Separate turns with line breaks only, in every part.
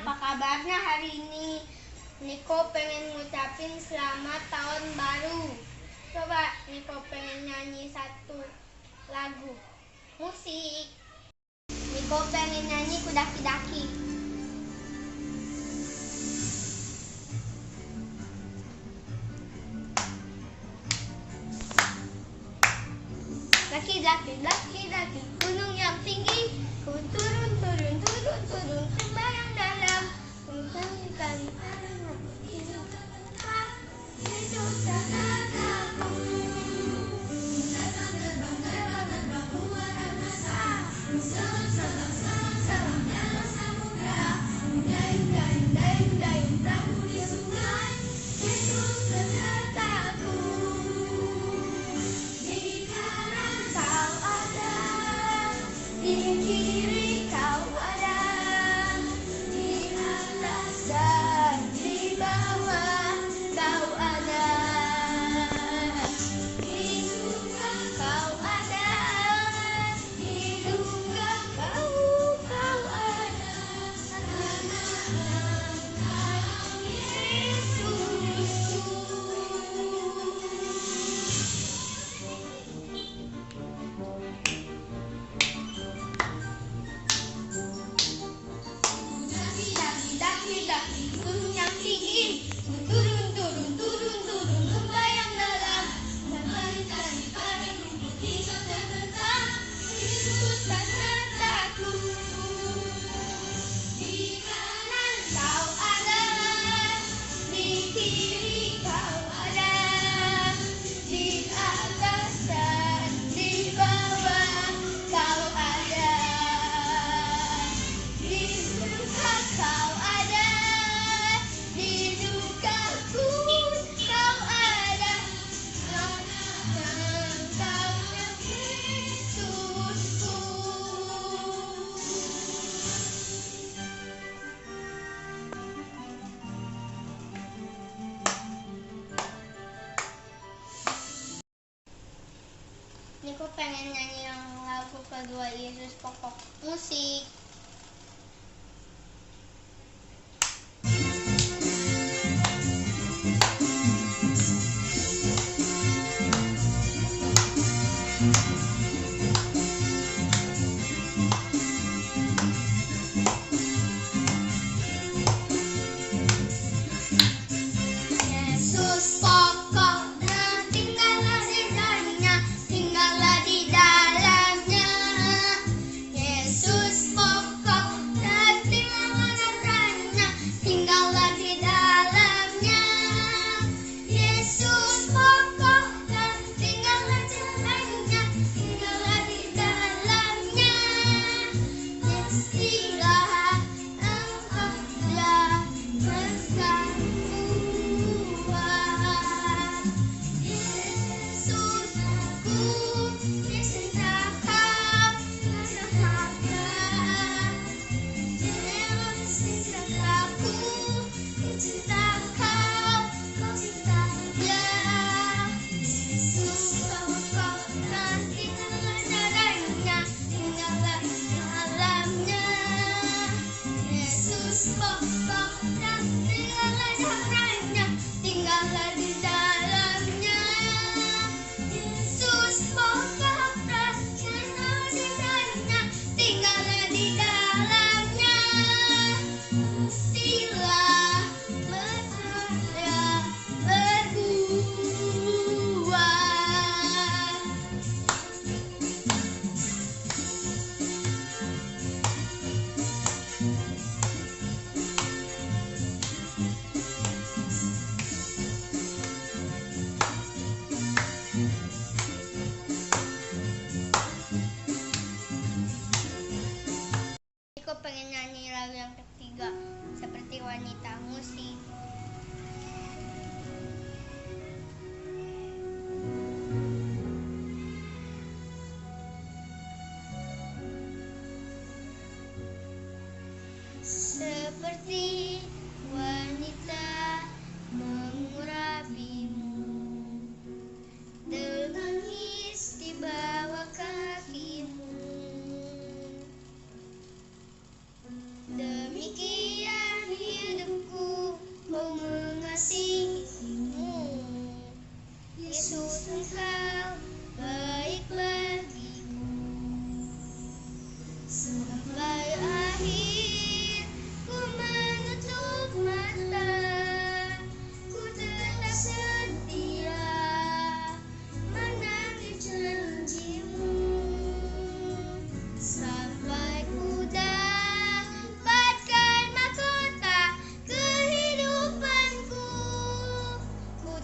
apa kabarnya hari ini? Niko pengen ngucapin selamat tahun baru. Coba Niko pengen nyanyi satu lagu musik. Niko pengen nyanyi Kudaki-daki. Daki-daki, daki-daki, gunung yang tinggi. Ku turun, turun, turun, turun, sembayang dalam. Ku kali-kali hidup tak takut. Di kiri kau ada, di atas dan di bawah kau ada, di dunia kau ada, di dunia kau ada. Daki-daki, gunung yang tinggi. Turun, turun, turun, turun, sembayang dalam. Kali-kali pada rumput hidup terbentang. Hidup tak takut. Di kanan kau ada, di kiri kau ada, di atas dan di bawah kau ada, di dunia kau ada, di dukaku kau ada, dan kau Yesusku. Niko pengen nyanyi yang lagu kedua Yesus pokok musik. Yesus pokoknya, tinggallah di dalamnya, tinggallah di dalamnya. Yesus pokoknya.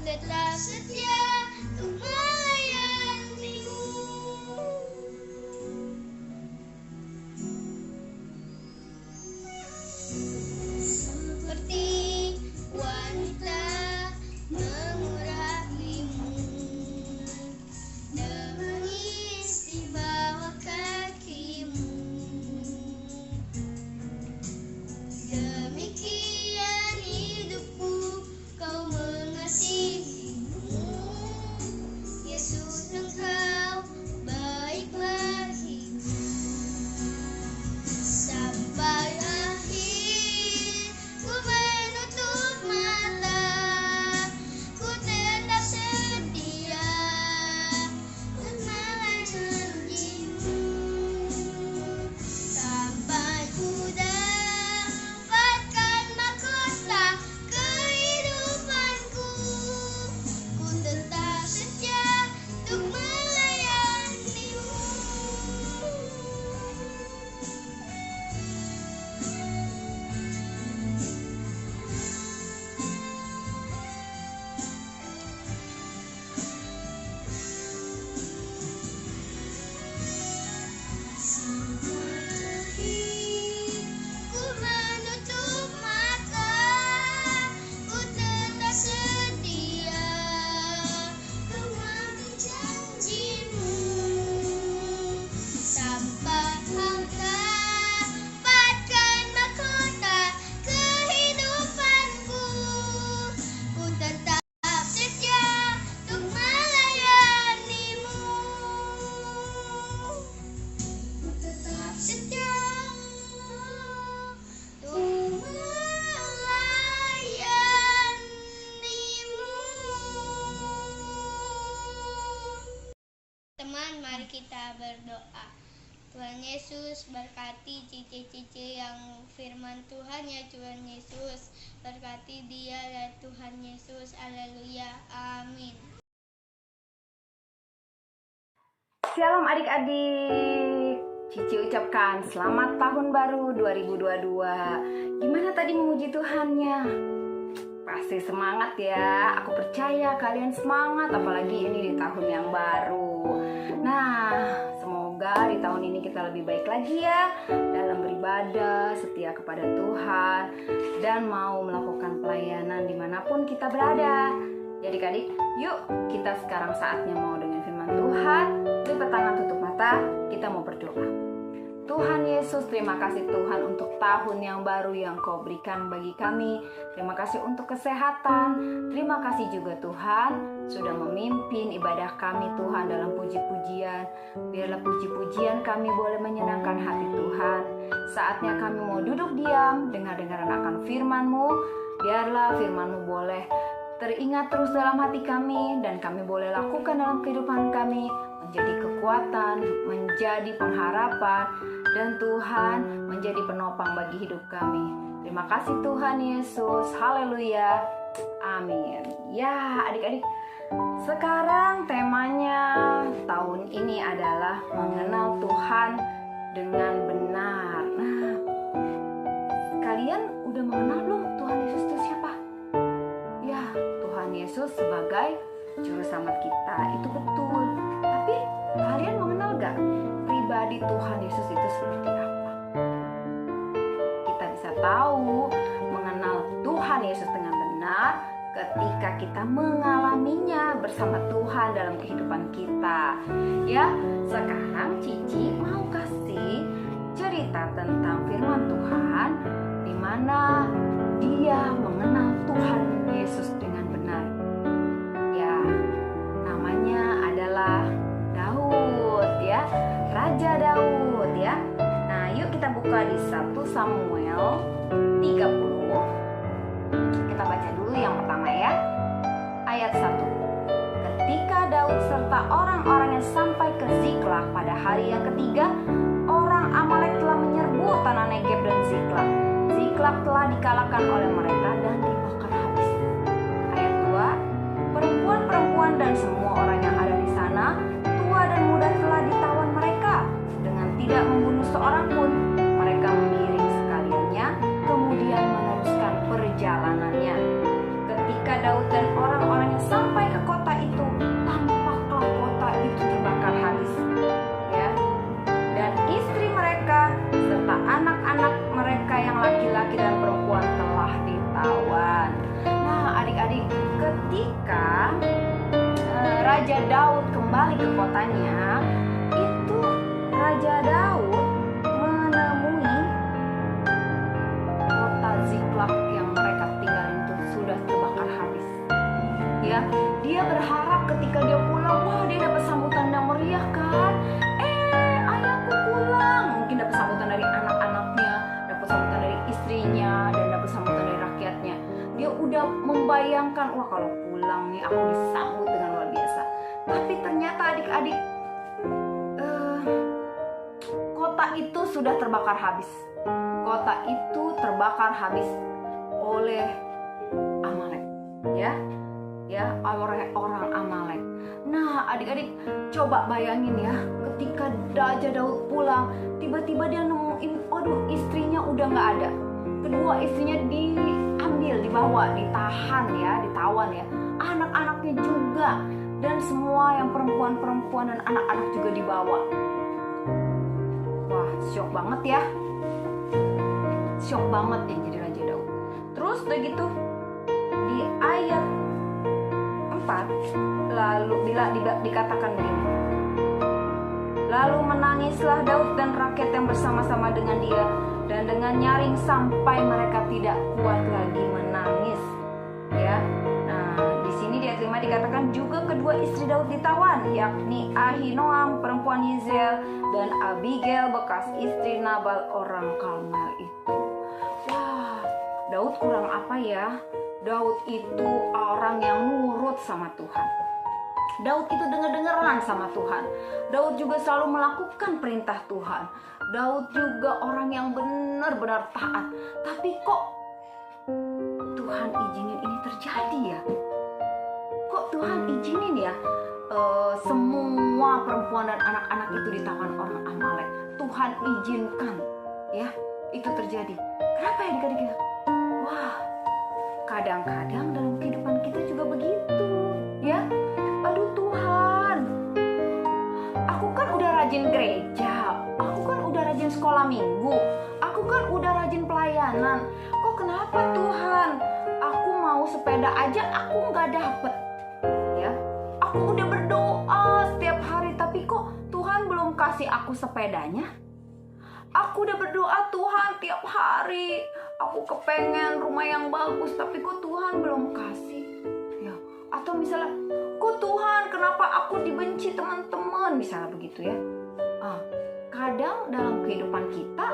tetap setia untuk melayanimu. Seperti wanita mengurapimu, menangis di bawah kakimu. Demikian hidupku, kau mengasihimu. Yesus, engkau baik bagiku. Sampai akhir ku menutup mata, ku tetap setia untuk melayanimu. Sampai ku dapatkan mahkota kehidupanku, ku tetap setia untuk melayanimu. Sampai akhir ku menutup mata, ku tetap setia mematuhi janjimu. Sampai kau dapatkan mahkota kehidupanku, ku tetap setia untuk melayanimu. Ku tetap setia untuk melayanimu. Teman, mari kita berdoa. Tuhan Yesus, berkati cici-cici yang firman Tuhan ya Tuhan Yesus. Berkati dia ya Tuhan Yesus. Haleluya. Amin.
Shalom adik-adik. Cici ucapkan selamat tahun baru 2022. Gimana tadi memuji Tuhannya? Pasti semangat ya. Aku percaya kalian semangat, apalagi ini di tahun yang baru. Nah, semoga di tahun ini kita lebih baik lagi ya dalam beribadah, setia kepada Tuhan, dan mau melakukan pelayanan dimanapun kita berada. Jadi adik, yuk kita sekarang saatnya mau dengan firman Tuhan. Lipat tangan, tutup mata, kita mau berdoa. Tuhan Yesus, terima kasih Tuhan untuk tahun yang baru yang Kau berikan bagi kami. Terima kasih untuk kesehatan. Terima kasih juga Tuhan sudah memimpin ibadah kami Tuhan dalam puji-pujian. Biarlah puji-pujian kami boleh menyenangkan hati Tuhan. Saatnya kami mau duduk diam, dengar-dengaran akan firman-Mu. Biarlah firman-Mu boleh teringat terus dalam hati kami, dan kami boleh lakukan dalam kehidupan kami, menjadi kekuatan, menjadi pengharapan, dan Tuhan menjadi penopang bagi hidup kami. Terima kasih Tuhan Yesus. Haleluya. Amin. Ya adik-adik, sekarang temanya tahun ini adalah mengenal Tuhan dengan benar. Nah, kalian udah mengenal belum Tuhan Yesus itu siapa? Ya, Tuhan Yesus sebagai juru selamat kita, itu betul. Tapi kalian mengenal gak pribadi Tuhan Yesus itu seperti apa? Kita bisa tahu mengenal Tuhan Yesus dengan benar ketika kita mengalaminya bersama Tuhan dalam kehidupan kita. Ya, sekarang Cici mau kasih cerita tentang firman Tuhan di mana dia mengenal Tuhan Yesus dengan benar. Ya, namanya adalah Daud ya, Raja Daud ya. Nah, yuk kita buka di 1 Samuel 30. Kita baca dulu yang pertama ya. Ayat 1. Ketika Daud serta orang-orangnya sampai ke Ziklag pada hari yang ketiga, orang Amalek telah menyerbu tanah Negeb dan Ziklag. Ziklag telah dikalahkan oleh mereka dan dibakar habis. Ayat 2. Perempuan-perempuan dan semua orang yang ada di sana, tua dan muda, telah ditawan mereka dengan tidak membunuh seorang pun. Mereka mengiring sekaliannya, kemudian meneruskan perjalanannya. Ketika Daud dan orang-orangnya ketika Raja Daud kembali ke kotanya, itu Raja Daud menemui kota Ziklag yang mereka tinggalin itu sudah terbakar habis. Ya, dia berharap ketika dia pulang, wah dia dapat sambutan yang meriah kan. Ayahku pulang. Mungkin dapat sambutan dari anak-anaknya, dapat sambutan dari istrinya, dan dapat sambutan dari rakyatnya. Dia udah membayangkan, wah kalau pulang nih aku disambut dengan luar biasa. Tapi ternyata adik-adik, kota itu sudah terbakar habis. Kota itu terbakar habis oleh Amalek, ya, oleh orang Amalek. Nah, adik-adik coba bayangin ya, ketika Raja Daud pulang, tiba-tiba dia nemuin, aduh istrinya udah nggak ada. Kedua istrinya diambil, dibawa, ditawan ya. Anak-anaknya juga, dan semua yang perempuan-perempuan dan anak-anak juga dibawa. Wah, syok banget ya. Syok banget ya jadi Raja Daud. Terus udah gitu, di ayat 4 lalu dikatakan begini. Lalu menangislah Daud dan rakyat yang bersama-sama dengan dia, dan dengan nyaring sampai mereka tidak kuat lagi menangis. Ya. Nah, di sini di ayat 5 dikatakan juga kedua istri Daud ditawan, yakni Ahinoam perempuan Yizreel dan Abigail bekas istri Nabal orang Karmel itu. Wah, Daud kurang apa ya? Daud itu orang yang nurut sama Tuhan. Daud itu dengar-dengaran sama Tuhan. Daud juga selalu melakukan perintah Tuhan. Daud juga orang yang benar-benar taat. Tapi kok Tuhan izinin ini terjadi ya? Kok Tuhan izinin ya semua perempuan dan anak-anak itu ditawan orang Amalek? Tuhan izinkan ya itu terjadi. Kenapa ya adik-adik? Wah, kadang-kadang dalam kehidupan kita juga begitu ya. Aduh Tuhan, aku kan udah rajin gereja, aku kan udah rajin sekolah minggu, aku kan udah rajin pelayanan. Kok kenapa Tuhan, aku mau sepeda aja aku nggak dapet ya. Aku udah berdoa setiap hari, tapi kok Tuhan belum kasih aku sepedanya. Aku udah berdoa Tuhan tiap hari, aku kepengen rumah yang bagus, tapi kok Tuhan belum kasih ya. Atau misalnya, kok Tuhan kenapa aku dibenci teman-teman, misalnya begitu ya. Kadang dalam kehidupan kita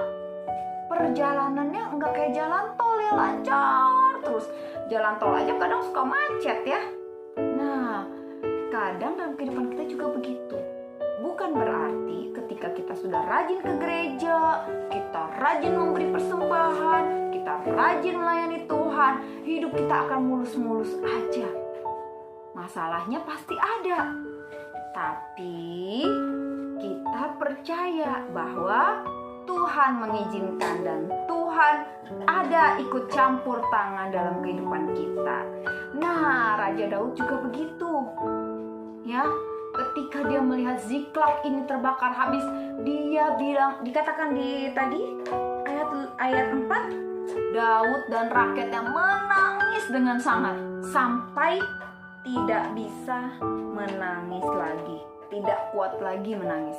perjalanannya nggak kayak jalan tol ya, lancar terus. Jalan tol aja kadang suka macet ya. Nah, kadang dalam kehidupan kita juga begitu. Bukan berarti ketika kita sudah rajin ke gereja, kita rajin memberi persembahan, kita rajin melayani Tuhan, hidup kita akan mulus-mulus aja. Masalahnya pasti ada. Tapi kita percaya bahwa Tuhan mengizinkan dan Tuhan ada ikut campur tangan dalam kehidupan kita. Nah, Raja Daud juga begitu. Ya, ketika dia melihat Ziklag ini terbakar habis, dia bilang, dikatakan di tadi ayat 4, Daud dan rakyatnya menangis dengan sangat sampai tidak bisa menangis lagi, tidak kuat lagi menangis.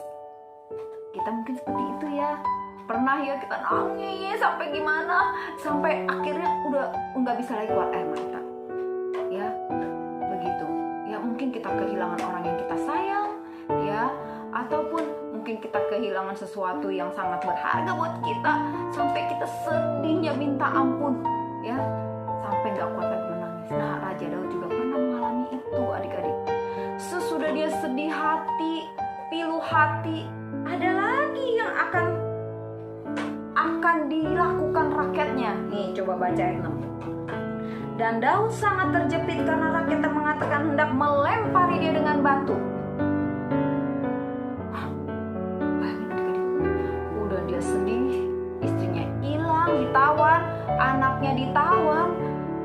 Kita mungkin seperti itu ya. Pernah ya kita nangis sampai gimana, sampai akhirnya udah nggak bisa lagi keluar air mata. Ya, begitu. Ya mungkin kita kehilangan orang yang kita sayang, ya, ataupun mungkin kita kehilangan sesuatu yang sangat berharga buat kita, sampai kita sedihnya minta ampun, ya, sampai nggak kuat lagi menangis. Nah, Raja Daud juga pernah mengalami itu, adik-adik. Sesudah dia sedih hati, pilu hati, ada lagi yang akan dilakukan rakyatnya. Nih, coba baca ayat 6. Dan Daud sangat terjepit karena rakyatnya mengatakan hendak melempari dia dengan batu. Udah dia sedih, istrinya hilang, ditawan, anaknya ditawan,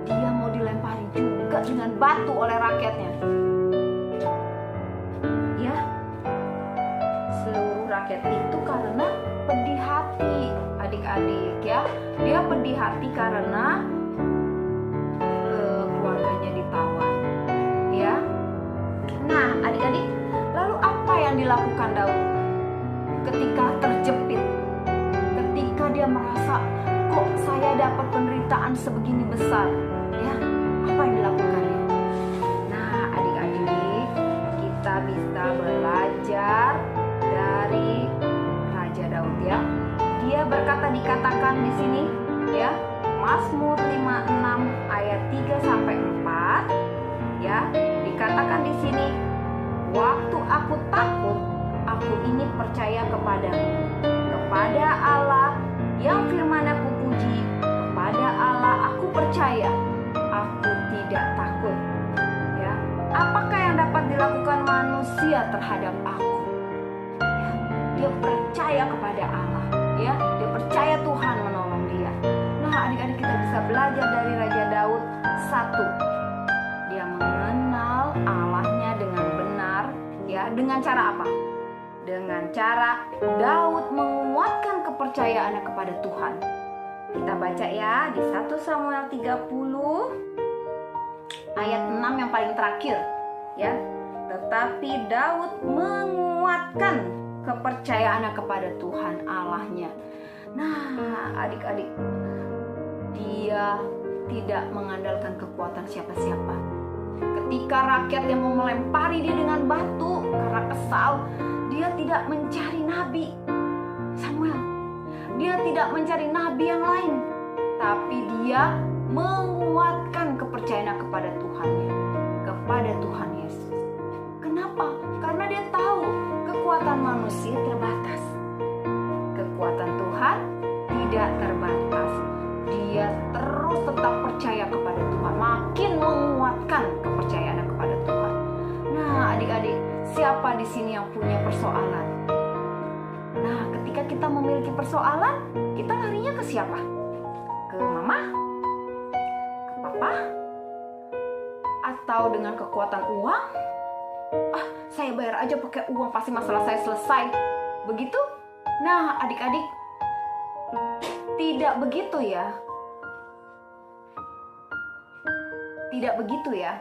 dia mau dilempari juga dengan batu oleh rakyatnya. Ya, seluruh rakyat itu karena pedih hati, adik-adik ya. Dia pedih hati karena keluarganya ditawan. dilakukan Daud ketika terjepit, ketika dia merasa kok saya dapat penderitaan sebegini besar, ya, apa yang dilakukannya? Nah, adik-adik, kita bisa belajar dari Raja Daud, ya. Dia berkata, dikatakan di sini, ya, Mazmur 56 ayat 3 sampai 4, ya, dikatakan di sini, waktu aku takut, aku ini percaya kepadamu, kepada Allah yang firman aku puji, kepada Allah aku percaya, aku tidak takut. Ya, apakah yang dapat dilakukan manusia terhadap aku? Ya, dia percaya kepada Allah, ya, dia percaya Tuhan menolong dia. Nah, adik-adik, kita bisa belajar dari Raja Daud. Satu, dia mengenal Allahnya dengan benar, ya, dengan cara apa? Dengan cara Daud menguatkan kepercayaannya kepada Tuhan. Kita baca, ya, di 1 Samuel 30 ayat 6 yang paling terakhir, ya. Tetapi Daud menguatkan kepercayaannya kepada Tuhan Allahnya. Nah, adik-adik, dia tidak mengandalkan kekuatan siapa-siapa. Ketika rakyat yang mau melempari dia dengan batu karena kesal, dia tidak mencari nabi Samuel. Dia tidak mencari nabi yang lain, tapi dia menguatkan kepercayaannya kepada Tuhannya, kepada Tuhan Yesus. Kenapa? Karena dia tahu kekuatan manusia terbatas. Kekuatan Tuhan tidak terbatas. Dia terus tetap percaya kepada Tuhan, makin menguatkan kepercayaannya kepada Tuhan. Nah, adik-adik, siapa di sini yang punya persoalan? Nah, ketika kita memiliki persoalan, kita larinya ke siapa? Ke mama? Ke papa? Atau dengan kekuatan uang? Ah, saya bayar aja pakai uang, pasti masalah saya selesai. Begitu? Nah, adik-adik, tidak begitu, ya. Tidak begitu, ya.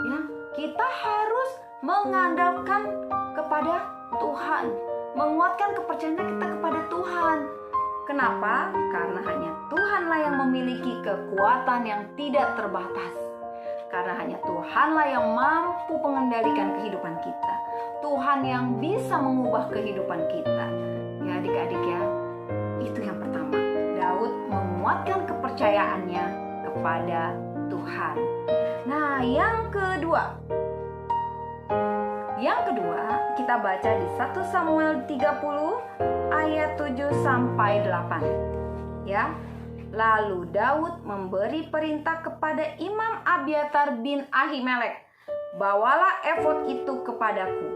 Ya, kita harus mengandalkan kepada Tuhan, menguatkan kepercayaan kita kepada Tuhan. Kenapa? Karena hanya Tuhanlah yang memiliki kekuatan yang tidak terbatas. Karena hanya Tuhanlah yang mampu mengendalikan kehidupan kita. Tuhan yang bisa mengubah kehidupan kita. Ya, adik-adik, ya. Itu yang pertama. Daud menguatkan kepercayaannya kepada Tuhan. Nah, yang kedua. Yang kedua, kita baca di 1 Samuel 30 ayat 7 sampai 8. Ya. Lalu Daud memberi perintah kepada Imam Abiatar bin Ahimelek, bawalah efod itu kepadaku.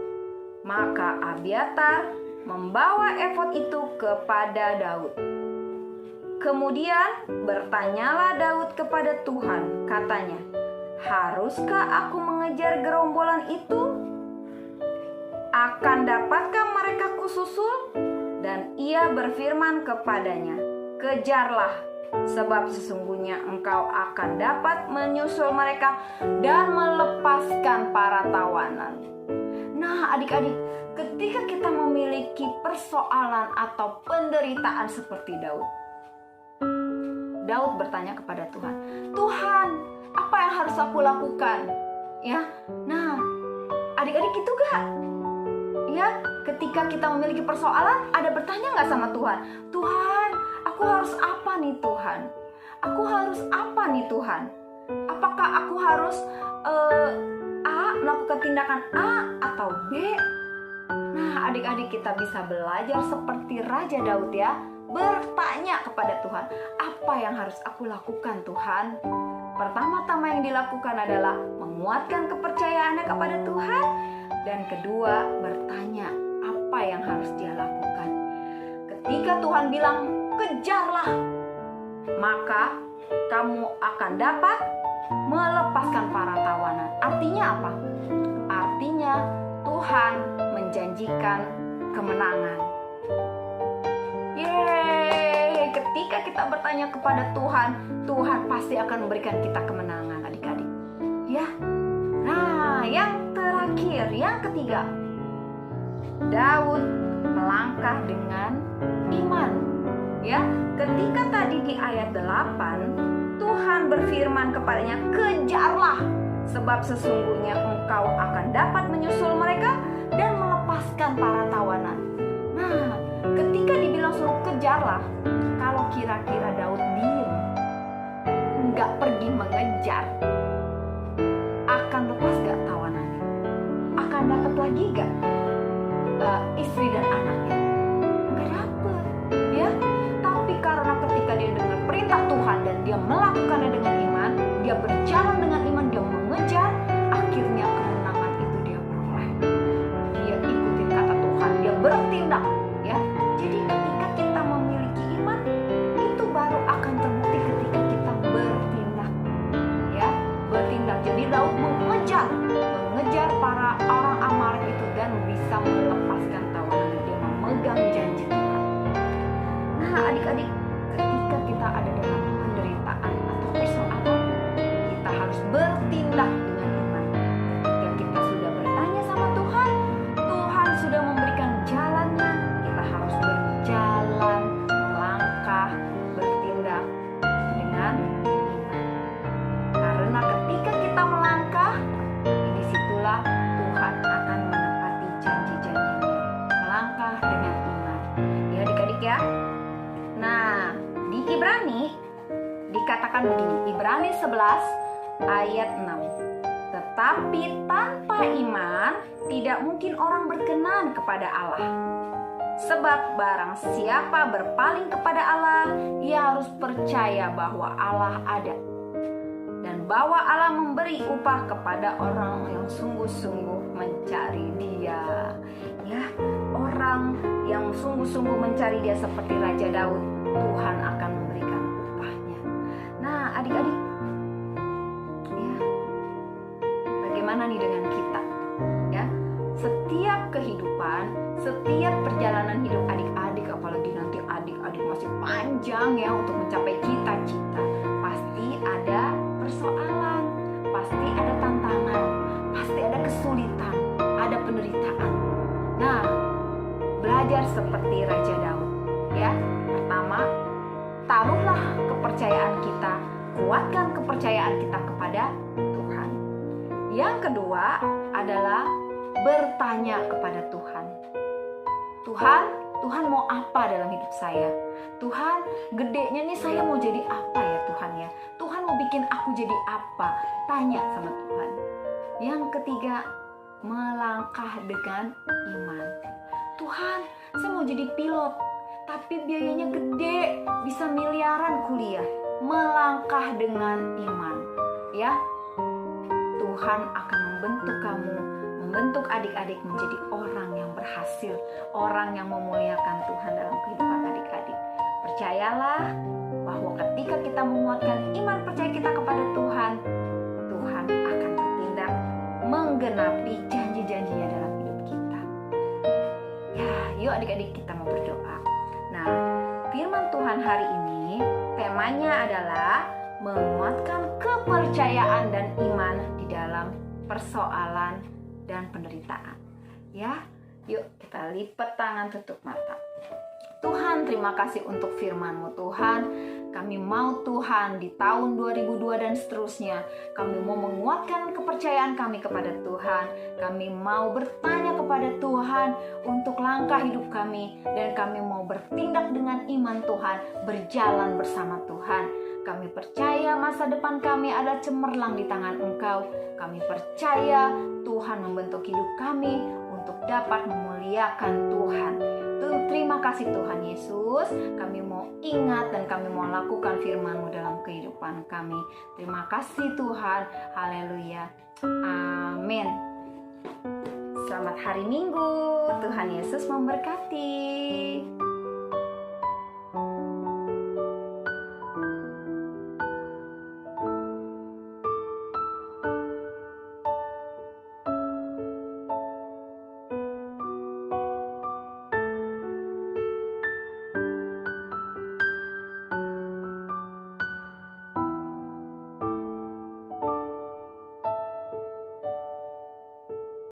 Maka Abiatar membawa efod itu kepada Daud. Kemudian bertanyalah Daud kepada Tuhan, katanya, haruskah aku mengejar gerombolan itu? Akan dapatkah mereka kususul? Dan ia berfirman kepadanya, kejarlah, sebab sesungguhnya engkau akan dapat menyusul mereka dan melepaskan para tawanan. Nah, adik-adik, ketika kita memiliki persoalan atau penderitaan seperti Daud, Daud bertanya kepada Tuhan, Tuhan, apa yang harus aku lakukan? Ya, nah, adik-adik, itu gak? Ya, ketika kita memiliki persoalan, ada bertanya gak sama Tuhan? Tuhan, aku harus apa nih Tuhan? Aku harus apa nih Tuhan? Apakah aku harus melakukan tindakan A atau B? Nah, adik-adik, kita bisa belajar seperti Raja Daud, ya. Bertanya kepada Tuhan, apa yang harus aku lakukan Tuhan? Pertama-tama yang dilakukan adalah menguatkan kepercayaannya kepada Tuhan. Dan kedua, bertanya apa yang harus dia lakukan. Ketika Tuhan bilang, kejarlah, maka kamu akan dapat melepaskan para tawanan. Artinya apa? Artinya Tuhan menjanjikan kemenangan. Yeay, ketika kita bertanya kepada Tuhan, Tuhan pasti akan memberikan kita kemenangan, adik-adik. Ya. Nah, yang terakhir, yang ketiga. Daud melangkah dengan iman. Ya, ketika tadi di ayat 8 Tuhan berfirman kepadanya, "Kejarlah, sebab sesungguhnya engkau akan dapat menyusul mereka dan melepaskan para tawanan." Nah, ketika dibilang suruh kejarlah, kalau kira-kira Daud diem, nggak pergi mengejar, akan lepas gak tawanannya? Akan dapat lagi gak istri dan anaknya? Nggak dapet, ya. Tapi karena ketika dia dengar perintah Tuhan dan dia melakukannya dengan iman, dia berjalan dengan iman, dia mengejar, akhirnya kemenangan itu dia peroleh. Dia ikutin kata Tuhan, dia bertindak, ya. Jadi ketika kita memiliki iman, itu baru akan terbukti ketika kita bertindak, ya, bertindak. Jadi Daud mengejar para orang Amalek itu dan bisa melepaskan tawanan. Dia memegang janji Tuhan. Nah, adik-adik, ketika kita ada dalam penderitaan atau persoalan, kita harus bertindak dengan iman. Ketika kita sudah bertanya sama Tuhan, Tuhan sudah memberikan jalannya, kita harus berjalan, melangkah, bertindak dengan iman. Karena ketika kita melangkah, disitulah Tuhan akan menepati janji-janjinya. Melangkah dengan iman, ya adik-adik ya. Nah, di Ibrani dikatakan begini, Ibrani 11 ayat 6. Tetapi tanpa iman tidak mungkin orang berkenan kepada Allah. Sebab barang siapa berpaling kepada Allah, ia harus percaya bahwa Allah ada, dan bahwa Allah memberi upah kepada orang yang sungguh-sungguh mencari Dia. Ya, orang yang sungguh-sungguh mencari Dia seperti Raja Daud, Tuhan akan memberikan upahnya. Nah, adik-adik, ya, bagaimana nih dengan kita? Ya, setiap kehidupan, setiap perjalanan hidup adik-adik, apalagi nanti adik-adik masih panjang ya untuk mencapai cita-cita, pasti ada persoalan, pasti ada tantangan, pasti ada kesulitan, ada penderitaan. Nah, belajar seperti Raja Daud, ya. Pertama, taruhlah kepercayaan kita, kuatkan kepercayaan kita kepada Tuhan. Yang kedua adalah bertanya kepada Tuhan. Tuhan mau apa dalam hidup saya? Tuhan, gedenya nih saya mau jadi apa ya Tuhan ya? Tuhan mau bikin aku jadi apa? Tanya sama Tuhan. Yang ketiga, melangkah dengan iman. Tuhan, saya mau jadi pilot, tapi biayanya gede, bisa miliaran kuliah. Melangkah dengan iman, ya. Tuhan akan membentuk kamu, membentuk adik-adik menjadi orang yang berhasil, orang yang memuliakan Tuhan dalam kehidupan adik-adik. Percayalah bahwa ketika kita menguatkan iman percaya kita kepada Tuhan, Tuhan akan bertindak menggenapi janji-janjinya dalam hidup kita. Ya, yuk adik-adik kita mau berdoa. Nah, firman Tuhan hari ini temanya adalah menguatkan kepercayaan dan iman di dalam persoalan dan penderitaan. Ya, yuk kita lipat tangan, tutup mata. Tuhan, terima kasih untuk firman-Mu Tuhan. Kami mau Tuhan di tahun 2002 dan seterusnya, kami mau menguatkan kepercayaan kami kepada Tuhan. Kami mau bertanya kepada Tuhan untuk langkah hidup kami, dan kami mau bertindak dengan iman Tuhan, berjalan bersama Tuhan. Kami percaya masa depan kami ada cemerlang di tangan Engkau. Kami percaya Tuhan membentuk hidup kami untuk dapat memuliakan Tuhan. Terima kasih Tuhan Yesus. Kami mau ingat dan kami mau lakukan firman-Mu dalam kehidupan kami. Terima kasih Tuhan. Haleluya. Amin. Selamat hari Minggu. Tuhan Yesus memberkati.